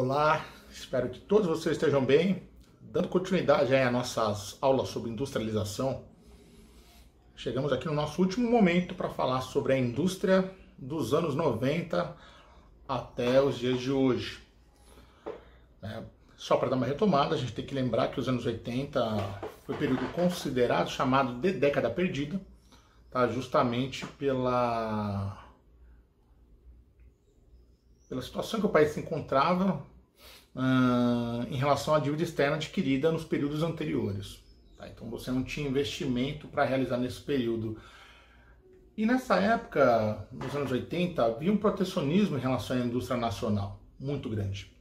Olá, espero que todos vocês estejam bem. Dando continuidade aí às nossas aulas sobre industrialização, chegamos aqui no nosso último momento para falar sobre a indústria dos anos 90 até os dias de hoje. Só para dar uma retomada, a gente tem que lembrar que os anos 80 foi um período considerado, chamado de década perdida, tá? Justamente pela situação que o país se encontrava em relação à dívida externa adquirida nos períodos anteriores. Tá? Então você não tinha investimento para realizar nesse período. E nessa época, nos anos 80, havia um protecionismo em relação à indústria nacional muito grande.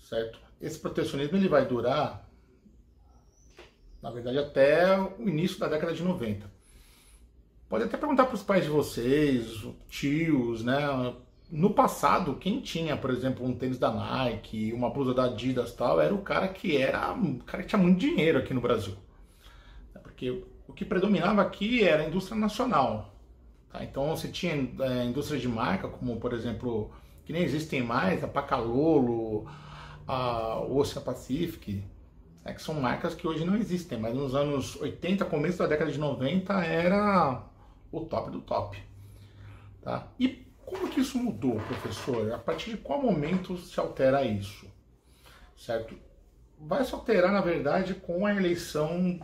Certo? Esse protecionismo ele vai durar, na verdade, até o início da década de 90. Pode até perguntar para os pais de vocês, tios, né? No passado, quem tinha, por exemplo, um tênis da Nike, uma blusa da Adidas e tal, era o cara que tinha muito dinheiro aqui no Brasil. Porque o que predominava aqui era a indústria nacional. Tá? Então você tinha indústrias de marca, como por exemplo, que nem existem mais, a Pacalolo, a Ocean Pacific, que são marcas que hoje não existem, mas nos anos 80, começo da década de 90, era o top do top. Tá? E como que isso mudou, professor? A partir de qual momento se altera isso? Certo? Vai se alterar, na verdade, com a eleição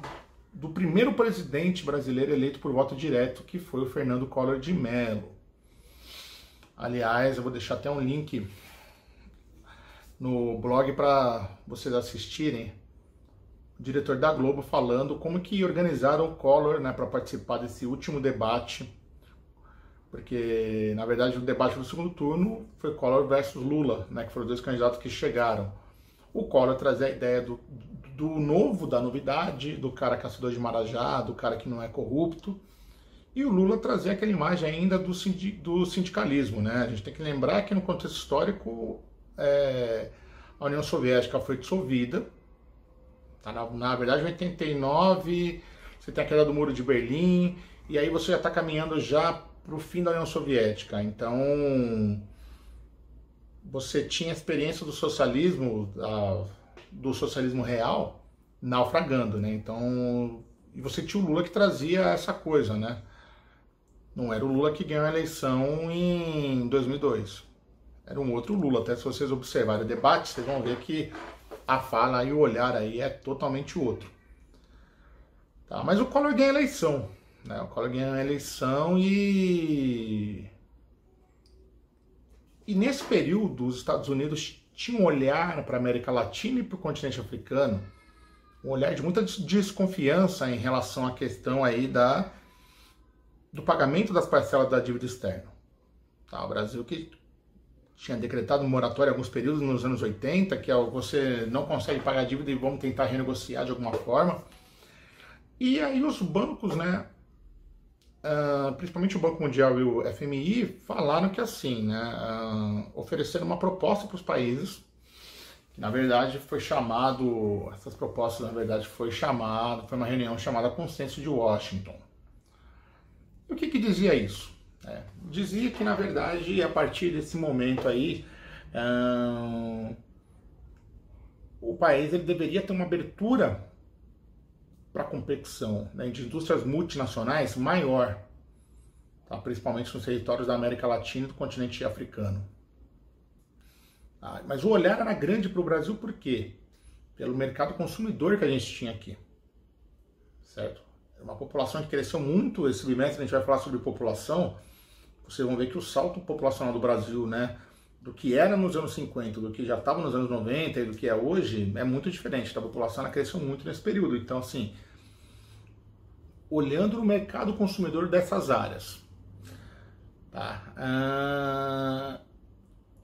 do primeiro presidente brasileiro eleito por voto direto, que foi o Fernando Collor de Mello. Aliás, eu vou deixar até um link no blog para vocês assistirem. O diretor da Globo falando como que organizaram o Collor, né, para participar desse último debate. Porque, na verdade, o debate do segundo turno foi Collor versus Lula, né, que foram dois candidatos que chegaram. O Collor trazia a ideia do novo, da novidade, do cara caçador de marajá, do cara que não é corrupto. E o Lula trazia aquela imagem ainda do sindicalismo. Né? A gente tem que lembrar que, no contexto histórico, a União Soviética foi dissolvida. Tá? Na verdade, em 89, você tem a queda do Muro de Berlim, e aí você já está caminhando já para o fim da União Soviética. Então, você tinha a experiência do socialismo real naufragando, né? Então, e você tinha o Lula que trazia essa coisa, né? Não era o Lula que ganhou a eleição em 2002. Era um outro Lula. Até se vocês observarem o debate, vocês vão ver que a fala e o olhar aí é totalmente outro. Tá? Mas o Collor ganha a eleição. O Collor ganhou a eleição e nesse período os Estados Unidos tinham um olhar para a América Latina e para o continente africano, um olhar de muita desconfiança em relação à questão aí do pagamento das parcelas da dívida externa. Tá? O Brasil que tinha decretado um moratório em alguns períodos nos anos 80, que é você não consegue pagar a dívida e vamos tentar renegociar de alguma forma. E aí os bancos, né, principalmente o Banco Mundial e o FMI, falaram que assim, né, ofereceram uma proposta para os países, que na verdade foi chamado, essas propostas na verdade foi uma reunião chamada Consenso de Washington. E o que dizia isso? Dizia que na verdade, a partir desse momento aí, o país ele deveria ter uma abertura para a competição, né, de indústrias multinacionais maior, tá? Principalmente nos territórios da América Latina e do continente africano. Mas o olhar era grande para o Brasil por quê? Pelo mercado consumidor que a gente tinha aqui. Certo? É uma população que cresceu muito. Esse bimestre a gente vai falar sobre população. Vocês vão ver que o salto populacional do Brasil, né, do que era nos anos 50, do que já estava nos anos 90 e do que é hoje, é muito diferente. A população ela cresceu muito nesse período. Então, assim, olhando no mercado consumidor dessas áreas. Tá?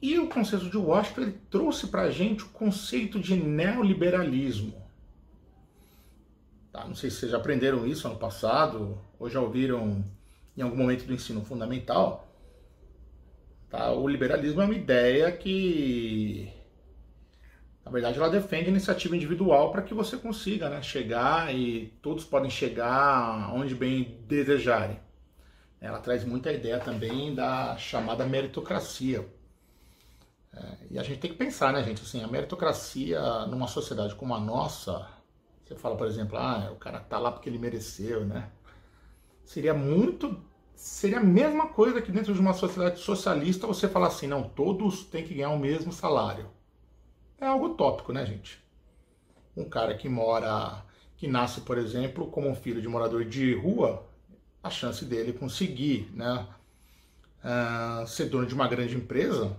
E o Consenso de Washington ele trouxe para a gente o conceito de neoliberalismo. Tá? Não sei se vocês já aprenderam isso ano passado, ou já ouviram em algum momento do ensino fundamental. Tá? O liberalismo é uma ideia que, na verdade, ela defende a iniciativa individual para que você consiga, né, chegar e todos podem chegar onde bem desejarem. Ela traz muita ideia também da chamada meritocracia. E a gente tem que pensar, né, gente? Assim, a meritocracia numa sociedade como a nossa, você fala, por exemplo, o cara tá lá porque ele mereceu, né? Seria a mesma coisa que dentro de uma sociedade socialista você falar assim, não, todos têm que ganhar o mesmo salário. É algo utópico, né, gente? Um cara que nasce, por exemplo, como um filho de morador de rua, a chance dele conseguir, né, ser dono de uma grande empresa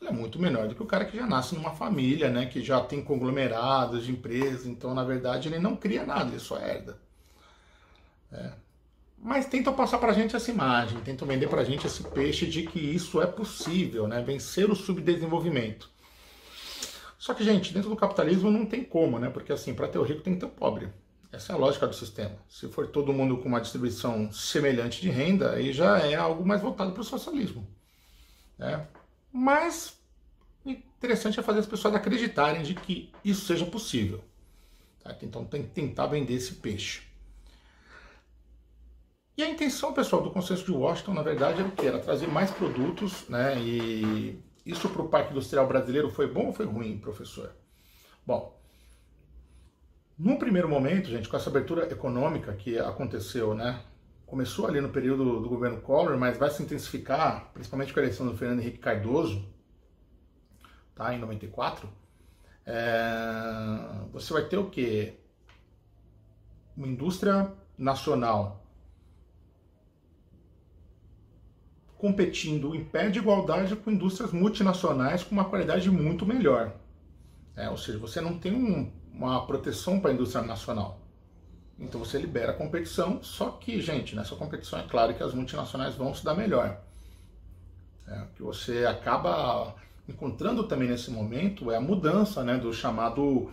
é muito menor do que o cara que já nasce numa família, né, que já tem conglomerados de empresas, então na verdade ele não cria nada, ele só herda. Mas tentam passar pra gente essa imagem, tentam vender pra gente esse peixe de que isso é possível, né, vencer o subdesenvolvimento. Só que, gente, dentro do capitalismo não tem como, né, porque assim, para ter o rico tem que ter o pobre. Essa é a lógica do sistema. Se for todo mundo com uma distribuição semelhante de renda, aí já é algo mais voltado para o socialismo. Né? Mas interessante é fazer as pessoas acreditarem de que isso seja possível. Tá? Então tem que tentar vender esse peixe. E a intenção, pessoal, do Consenso de Washington, na verdade, era o quê? Era trazer mais produtos, né? E isso para o Parque Industrial Brasileiro foi bom ou foi ruim, professor? Bom, num primeiro momento, gente, com essa abertura econômica que aconteceu, né? Começou ali no período do governo Collor, mas vai se intensificar, principalmente com a eleição do Fernando Henrique Cardoso, tá, em 94. Você vai ter o quê? Uma indústria nacional competindo em pé de igualdade com indústrias multinacionais com uma qualidade muito melhor. Ou seja, você não tem uma proteção para a indústria nacional. Então você libera a competição, só que, gente, nessa competição é claro que as multinacionais vão se dar melhor. O que você acaba encontrando também nesse momento é a mudança, né, do chamado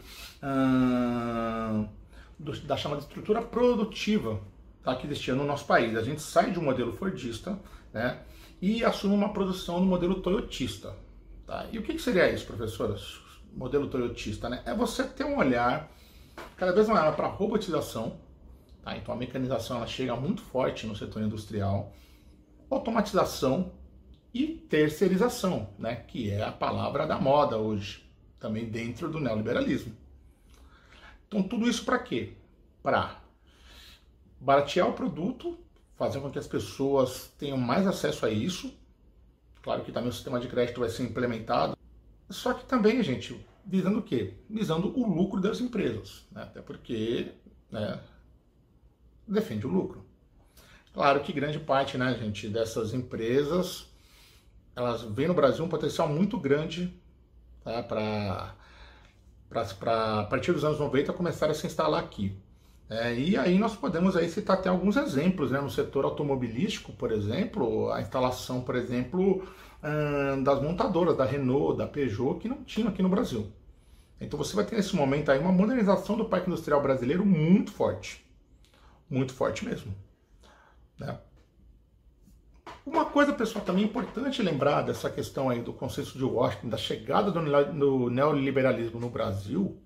da chamada estrutura produtiva, tá, que existia no nosso país. A gente sai de um modelo fordista, né, e assume uma produção no modelo toyotista. Tá? E o que seria isso, professoras? Modelo toyotista, né? É você ter um olhar cada vez maior para a robotização, tá? Então a mecanização ela chega muito forte no setor industrial, automatização e terceirização, né? Que é a palavra da moda hoje, também dentro do neoliberalismo. Então tudo isso para quê? Para baratear o produto, fazer com que as pessoas tenham mais acesso a isso. Claro que também o sistema de crédito vai ser implementado. Só que também, gente, visando o quê? Visando o lucro das empresas, né? Até porque, né, defende o lucro. Claro que grande parte, né, gente, dessas empresas, elas veem no Brasil um potencial muito grande, tá, para a partir dos anos 90 começar a se instalar aqui. E aí nós podemos aí citar até alguns exemplos, né, no setor automobilístico, por exemplo, a instalação, por exemplo, das montadoras, da Renault, da Peugeot, que não tinham aqui no Brasil. Então você vai ter nesse momento aí uma modernização do parque industrial brasileiro muito forte mesmo. Né? Uma coisa, pessoal, também importante lembrar dessa questão aí do Consenso de Washington, da chegada do neoliberalismo no Brasil,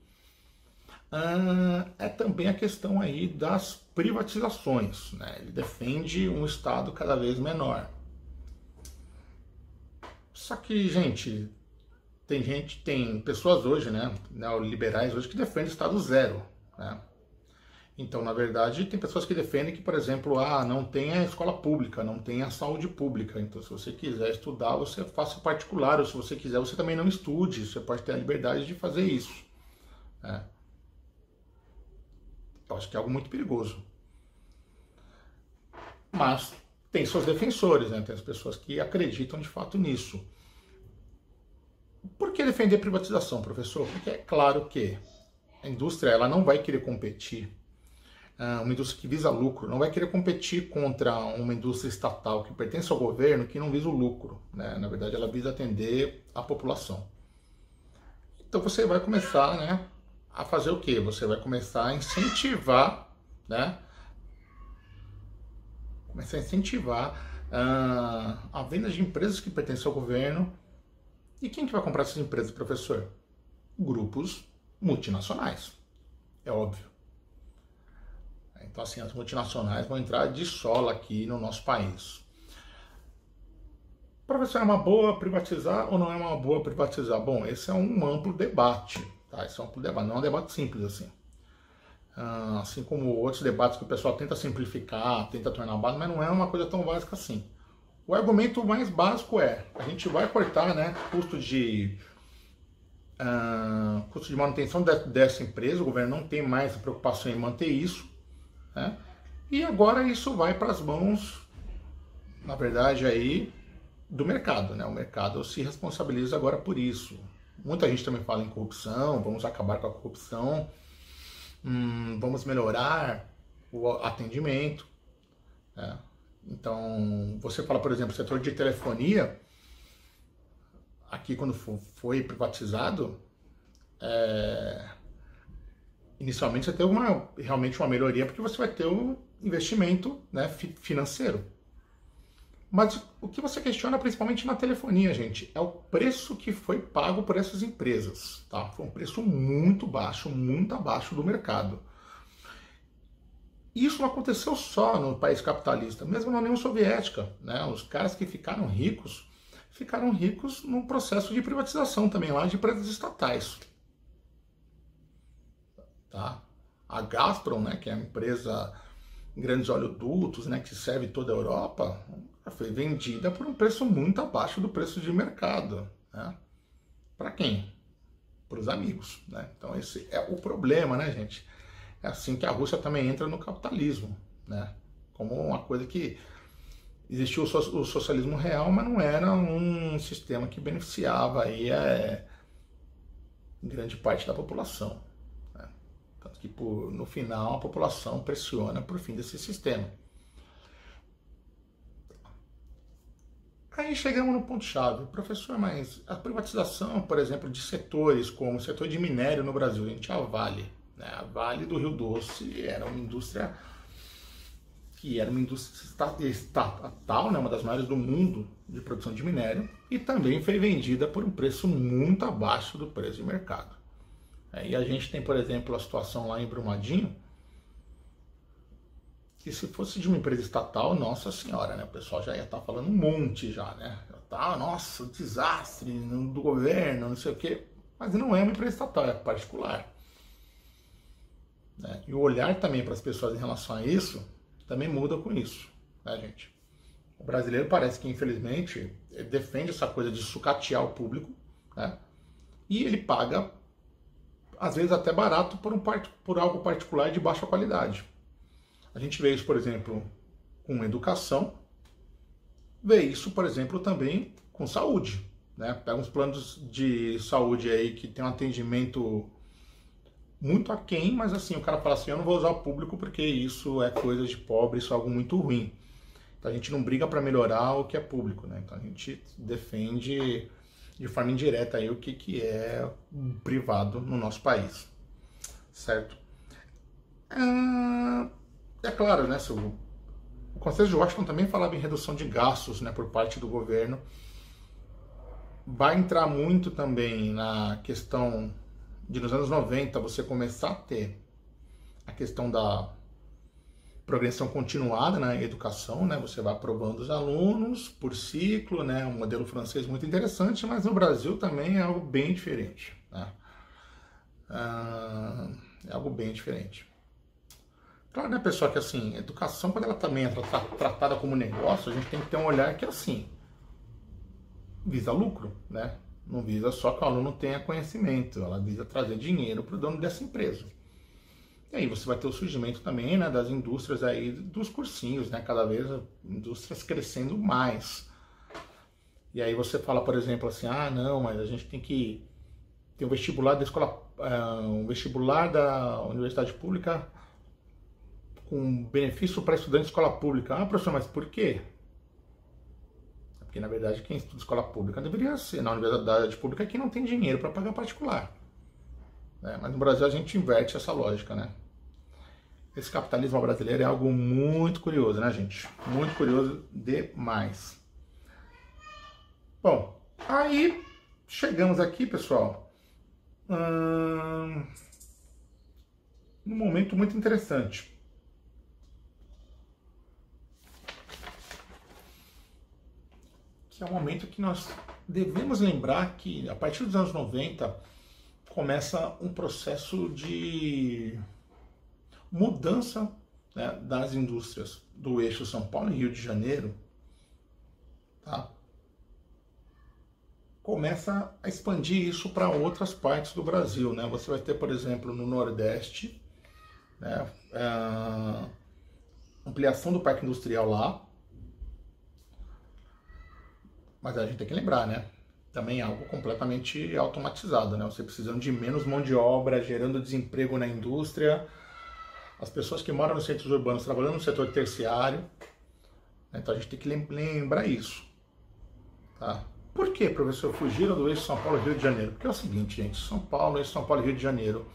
é também a questão aí das privatizações, né? Ele defende um Estado cada vez menor. Só que, gente, tem pessoas hoje, né, neoliberais hoje, que defendem Estado zero, né? Então, na verdade, tem pessoas que defendem que, por exemplo, não tem a escola pública, não tem a saúde pública. Então, se você quiser estudar, você faça particular, ou se você quiser, você também não estude. Você pode ter a liberdade de fazer isso. Né? Eu acho que é algo muito perigoso. Mas tem seus defensores, né? Tem as pessoas que acreditam de fato nisso. Por que defender privatização, professor? Porque é claro que a indústria ela não vai querer competir, uma indústria que visa lucro, não vai querer competir contra uma indústria estatal que pertence ao governo que não visa o lucro. Né? Na verdade, ela visa atender a população. Então você vai começar, né, a fazer o quê? Você vai começar a incentivar, né? Começar a incentivar a venda de empresas que pertencem ao governo. E quem que vai comprar essas empresas, professor? Grupos multinacionais. É óbvio. Então, assim, as multinacionais vão entrar de sola aqui no nosso país. Professor, é uma boa privatizar ou não é uma boa privatizar? Bom, esse é um amplo debate, tá? Esse é um amplo debate, não é um debate simples assim. Assim como outros debates que o pessoal tenta simplificar, tenta tornar básico, mas não é uma coisa tão básica assim. O argumento mais básico é, a gente vai cortar, né, custo de manutenção dessa empresa, o governo não tem mais a preocupação em manter isso, né? E agora isso vai para as mãos, na verdade, aí do mercado, né? O mercado se responsabiliza agora por isso. Muita gente também fala em corrupção, vamos acabar com a corrupção, vamos melhorar o atendimento, né? Então, você fala, por exemplo, setor de telefonia, aqui quando foi privatizado, inicialmente você teve realmente uma melhoria, porque você vai ter um investimento, né, financeiro. Mas o que você questiona principalmente na telefonia, gente, é o preço que foi pago por essas empresas, tá? Foi um preço muito abaixo do mercado. Isso não aconteceu só no país capitalista, mesmo na União Soviética, né? Os caras que ficaram ricos num processo de privatização também lá de empresas estatais, tá? A Gazprom, né, que é a empresa grandes oleodutos, né, que serve toda a Europa, foi vendida por um preço muito abaixo do preço de mercado, né? Para quem? Para os amigos, né? Então esse é o problema, né, gente? É assim que a Rússia também entra no capitalismo, né? Como uma coisa que existiu o socialismo real, mas não era um sistema que beneficiava aí grande parte da população, né? Tanto que no final a população pressiona por fim desse sistema. Aí chegamos no ponto-chave. Professor, mas a privatização, por exemplo, de setores como o setor de minério no Brasil, a gente tinha a Vale, né? A Vale do Rio Doce era uma indústria estatal, né? Uma das maiores do mundo de produção de minério, e também foi vendida por um preço muito abaixo do preço de mercado. E a gente tem, por exemplo, a situação lá em Brumadinho, que se fosse de uma empresa estatal, nossa senhora, né? O pessoal já ia estar falando um monte já, né? Nossa, desastre do governo, não sei o quê. Mas não é uma empresa estatal, é particular, né? E o olhar também para as pessoas em relação a isso também muda com isso, né, gente? O brasileiro parece que, infelizmente, ele defende essa coisa de sucatear o público, né? E ele paga, às vezes, até barato por algo particular de baixa qualidade. A gente vê isso, por exemplo, com educação, vê isso, por exemplo, também com saúde, né? Pega uns planos de saúde aí que tem um atendimento muito aquém, mas assim, o cara fala assim, eu não vou usar o público porque isso é coisa de pobre, isso é algo muito ruim. Então a gente não briga para melhorar o que é público, né? Então a gente defende de forma indireta aí o que é privado no nosso país, certo? É claro, né, o Conselho de Washington também falava em redução de gastos, né, por parte do governo. Vai entrar muito também na questão de, nos anos 90, você começar a ter a questão da progressão continuada na educação, né? Você vai aprovando os alunos por ciclo, né? Um modelo francês muito interessante, mas no Brasil também é algo bem diferente, né? É algo bem diferente. Claro, né, pessoal, que assim, educação, quando ela também é tratada como negócio, a gente tem que ter um olhar que, assim, visa lucro, né? Não visa só que o aluno tenha conhecimento, ela visa trazer dinheiro para o dono dessa empresa. E aí você vai ter o surgimento também, né, das indústrias aí, dos cursinhos, né? Cada vez indústrias crescendo mais. E aí você fala, por exemplo, assim, não, mas a gente tem que ter um vestibular da escola, um vestibular da universidade pública com benefício para estudante de escola pública. Professor, mas por quê? Porque, na verdade, quem estuda escola pública deveria ser, na universidade pública, quem não tem dinheiro para pagar particular. Mas no Brasil a gente inverte essa lógica, né? Esse capitalismo brasileiro é algo muito curioso, né, gente? Muito curioso demais. Bom, aí chegamos aqui, pessoal, num momento muito interessante. que é um momento que nós devemos lembrar que, a partir dos anos 90, começa um processo de mudança, né, das indústrias do eixo São Paulo e Rio de Janeiro, tá? Começa a expandir isso para outras partes do Brasil, né? Você vai ter, por exemplo, no Nordeste, né, ampliação do parque industrial lá, mas a gente tem que lembrar, né? Também é algo completamente automatizado, né? Você precisando de menos mão de obra, gerando desemprego na indústria, as pessoas que moram nos centros urbanos trabalhando no setor terciário, né? Então a gente tem que lembrar isso, tá? Por que, professor, fugiram do eixo São Paulo-Rio de Janeiro? Porque é o seguinte, gente, São Paulo, eixo São Paulo e Rio de Janeiro,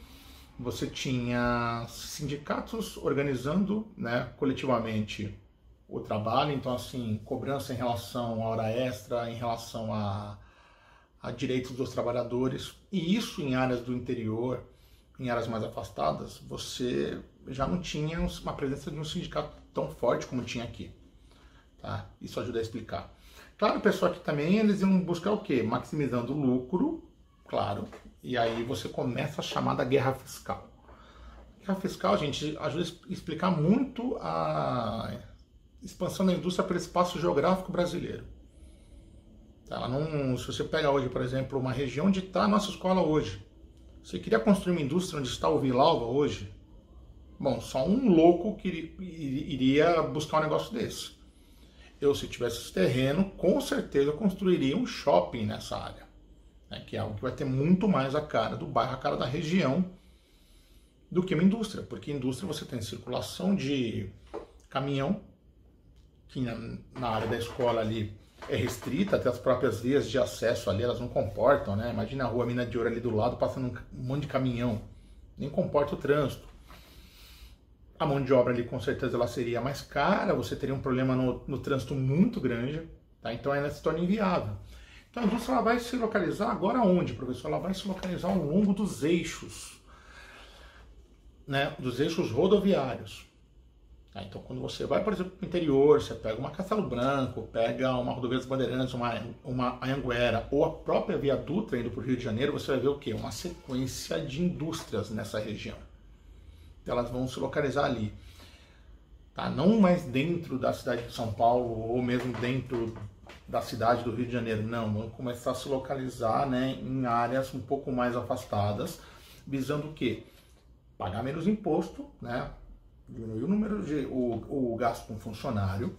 você tinha sindicatos organizando, né, coletivamente o trabalho, então assim, cobrança em relação à hora extra, em relação a direitos dos trabalhadores, e isso em áreas do interior, em áreas mais afastadas, você já não tinha uma presença de um sindicato tão forte como tinha aqui, tá? Isso ajuda a explicar. Claro, pessoal, que também eles iam buscar o quê? Maximizando o lucro, claro, e aí você começa a chamada guerra fiscal. Guerra fiscal, gente, ajuda a explicar muito a expansão da indústria pelo espaço geográfico brasileiro. Ela não, se você pega hoje, por exemplo, uma região onde está a nossa escola hoje, você queria construir uma indústria onde está o Vilalva hoje, bom, só um louco que iria buscar um negócio desse. Eu, se tivesse esse terreno, com certeza eu construiria um shopping nessa área, né, que é algo que vai ter muito mais a cara do bairro, a cara da região, do que uma indústria, porque indústria você tem circulação de caminhão, que na área da escola ali é restrita, até as próprias vias de acesso ali, elas não comportam, né? Imagina a rua Mina de Ouro ali do lado, passando um monte de caminhão, nem comporta o trânsito. A mão de obra ali, com certeza, ela seria mais cara, você teria um problema no trânsito muito grande, tá? Então ela se torna inviável. Então a indústria ela vai se localizar agora onde, professor? Ela vai se localizar ao longo dos eixos, né? Dos eixos rodoviários. Então, quando você vai, por exemplo, para o interior, você pega uma Castelo Branco, pega uma Rodovia dos Bandeirantes, uma Anhanguera, ou a própria Via Dutra indo para o Rio de Janeiro, você vai ver o quê? Uma sequência de indústrias nessa região. Elas vão se localizar ali. Tá? Não mais dentro da cidade de São Paulo, ou mesmo dentro da cidade do Rio de Janeiro, não. Vão começar a se localizar, né, em áreas um pouco mais afastadas, visando o quê? Pagar menos imposto, né? Diminuir o número de o gasto com funcionário,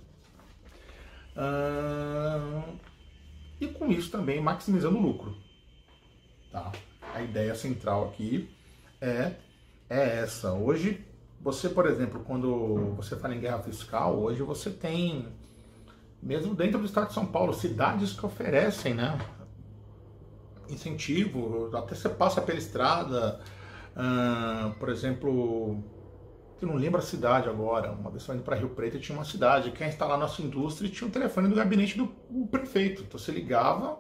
e com isso também maximizando o lucro, tá? A ideia central aqui é essa. Hoje você, por exemplo, quando você fala em guerra fiscal, hoje você tem, mesmo dentro do estado de São Paulo, cidades que oferecem, né, incentivo, até você passa pela estrada, por exemplo, eu não lembro a cidade agora, uma vez indo para Rio Preto tinha uma cidade, quem instalar nossa indústria tinha um telefone do gabinete do prefeito, então você ligava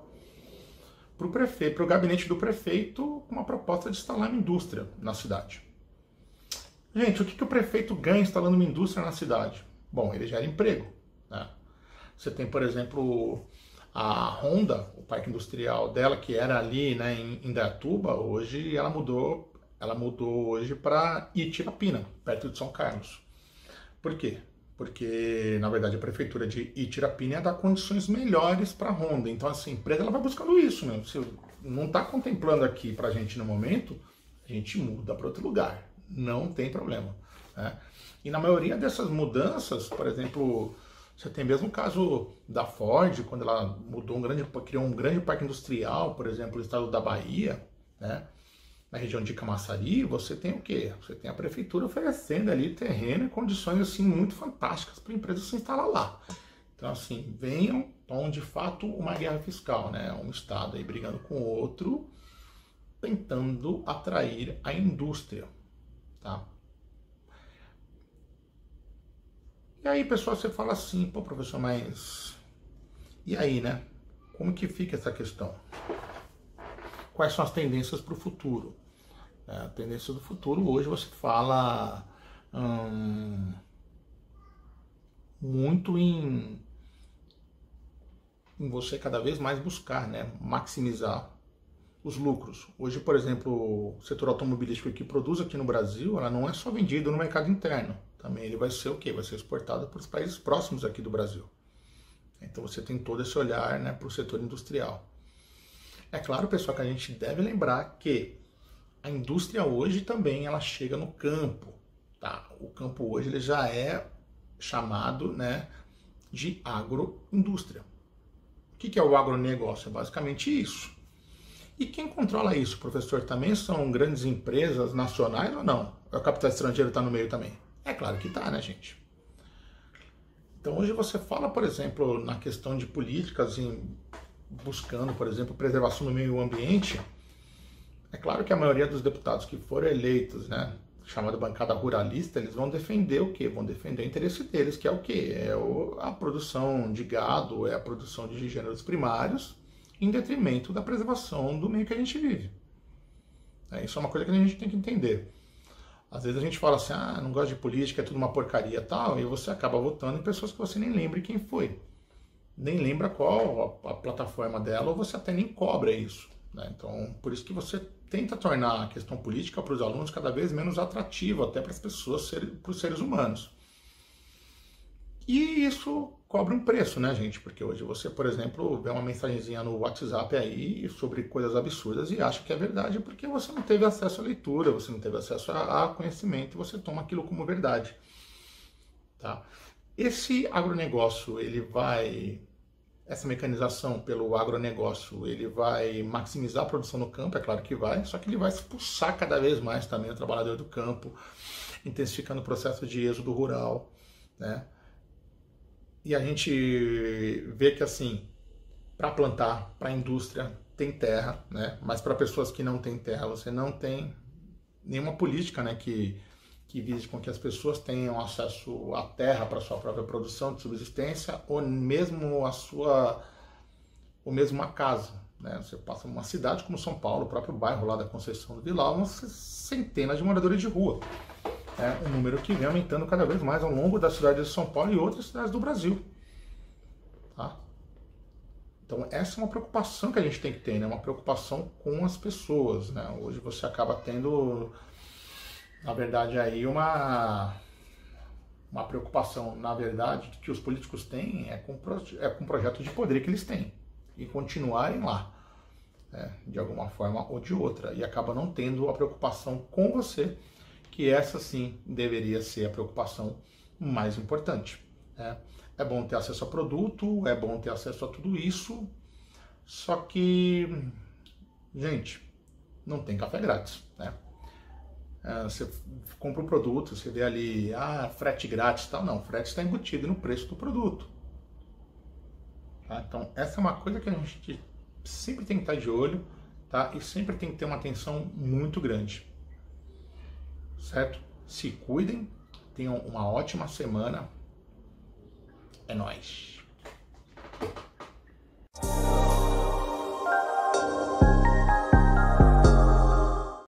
para o prefeito, para o gabinete do prefeito com uma proposta de instalar uma indústria na cidade. Gente, o que o prefeito ganha instalando uma indústria na cidade? Bom, ele gera emprego, né? Você tem, por exemplo, a Honda, o parque industrial dela, que era ali, né, em Indaiatuba, hoje ela mudou hoje para Itirapina, perto de São Carlos. Por quê? Porque, na verdade, a prefeitura de Itirapina dá condições melhores para a Honda. Então, assim, a empresa ela vai buscando isso, né? Se não está contemplando aqui para a gente no momento, a gente muda para outro lugar. Não tem problema, né? E na maioria dessas mudanças, por exemplo, você tem mesmo o caso da Ford, quando ela criou um grande parque industrial, por exemplo, no estado da Bahia, né? Na região de Camaçari, você tem o quê? Você tem a prefeitura oferecendo ali terreno e condições assim muito fantásticas para a empresa se instalar lá. Então, assim, venham, então, de fato, uma guerra fiscal, né? Um estado aí brigando com o outro, tentando atrair a indústria, tá? E aí, pessoal, você fala assim, pô, professor, mas e aí, né? Como que fica essa questão? Quais são as tendências para o futuro? A tendência do futuro, hoje você fala muito em em você cada vez mais buscar, né, maximizar os lucros. Hoje, por exemplo, o setor automobilístico que produz aqui no Brasil, ela não é só vendido no mercado interno. Também ele vai ser o quê? Vai ser exportado para os países próximos aqui do Brasil. Então você tem todo esse olhar, né, para o setor industrial. É claro, pessoal, que a gente deve lembrar que a indústria hoje também ela chega no campo. Tá? O campo hoje ele já é chamado, né, de agroindústria. O que é o agronegócio? É basicamente isso. E quem controla isso, professor? Também são grandes empresas nacionais ou não? O capital estrangeiro está no meio também? É claro que está, né, gente? Então hoje você fala, por exemplo, na questão de políticas buscando, por exemplo, preservação do meio ambiente. É claro que a maioria dos deputados que foram eleitos, né, chamada bancada ruralista, eles vão defender o quê? Vão defender o interesse deles, que é o quê? É a produção de gado, é a produção de gêneros primários, em detrimento da preservação do meio que a gente vive. Isso é uma coisa que a gente tem que entender. Às vezes a gente fala assim, não gosto de política, é tudo uma porcaria tal, e você acaba votando em pessoas que você nem lembra quem foi. Nem lembra qual a plataforma dela, ou você até nem cobra isso. Né? Então, por isso que você tenta tornar a questão política para os alunos cada vez menos atrativa, até para as pessoas, para os seres humanos. E isso cobra um preço, né, gente? Porque hoje você, por exemplo, vê uma mensagenzinha no WhatsApp aí sobre coisas absurdas e acha que é verdade porque você não teve acesso à leitura, você não teve acesso a conhecimento e você toma aquilo como verdade. Tá? Esse agronegócio, essa mecanização pelo agronegócio, ele vai maximizar a produção no campo, é claro que vai, só que ele vai expulsar cada vez mais também o trabalhador do campo, intensificando o processo de êxodo rural, né? E a gente vê que, assim, para plantar, para a indústria, tem terra, né? Mas para pessoas que não têm terra, você não tem nenhuma política, né, que vise com que as pessoas tenham acesso à terra para sua própria produção de subsistência, ou mesmo a casa. Né? Você passa numa cidade como São Paulo, o próprio bairro lá da Conceição do Vilar, umas centenas de moradores de rua. Um número que vem aumentando cada vez mais ao longo da cidade de São Paulo e outras cidades do Brasil. Tá? Então essa é uma preocupação que a gente tem que ter, né? Uma preocupação com as pessoas. Né? Hoje você acaba tendo, na verdade, aí uma preocupação, na verdade, que os políticos têm com o projeto de poder que eles têm e continuarem lá, né? De alguma forma ou de outra, e acaba não tendo a preocupação com você, que essa sim deveria ser a preocupação mais importante. Né? É bom ter acesso a produto, é bom ter acesso a tudo isso, só que, gente, não tem café grátis. Né? Você compra um produto, você vê ali, frete grátis e tal. Não, frete está embutido no preço do produto. Tá? Então, essa é uma coisa que a gente sempre tem que estar de olho, tá? E sempre tem que ter uma atenção muito grande. Certo? Se cuidem, tenham uma ótima semana. É nóis!